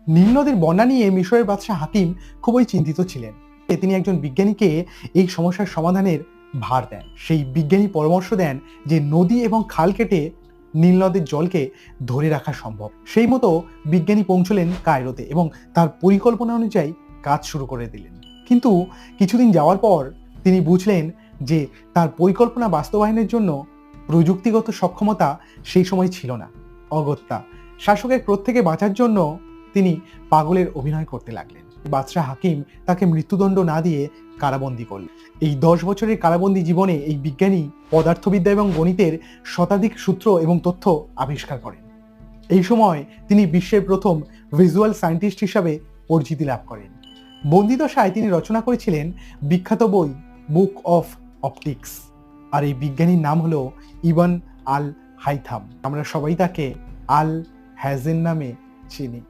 নীল নদীর বন্যা নিয়ে মিশরের বাদশাহ হাকিম খুবই চিন্তিত ছিলেন। তিনি একজন বিজ্ঞানীকে এই সমস্যার সমাধানের ভার দেন। সেই বিজ্ঞানী পরামর্শ দেন যে নদী এবং খাল কেটে নীল নদের জলকে ধরে রাখা সম্ভব। সেই মতো বিজ্ঞানী পৌঁছলেন কায়রোতে এবং তার পরিকল্পনা অনুযায়ী কাজ শুরু করে দিলেন। কিন্তু কিছুদিন যাওয়ার পর তিনি বুঝলেন যে তার পরিকল্পনা বাস্তবায়নের জন্য প্রযুক্তিগত সক্ষমতা সেই সময় ছিল না। অগত্যা শাসকের ক্রোধ থেকে বাঁচার জন্য তিনি পাগলের অভিনয় করতে লাগলেন। বাদশাহ হাকিম তাকে মৃত্যুদণ্ড না দিয়ে কারাবন্দী করলেন। এই 10 বছরের কারাবন্দী জীবনে এই বিজ্ঞানী পদার্থবিদ্যা এবং গণিতের শতাধিক সূত্র এবং তথ্য আবিষ্কার করেন। এই সময় তিনি বিশ্বের প্রথম ভিজুয়াল সায়েন্টিস্ট হিসাবে পরিচিতি লাভ করেন। বন্দিদশায় তিনি রচনা করেছিলেন বিখ্যাত বই বুক অফ অপটিক্স। আর এই বিজ্ঞানীর নাম হলো ইবন আল হাইথাম। আমরা সবাই তাকে আল হাজেন নামে চিনি।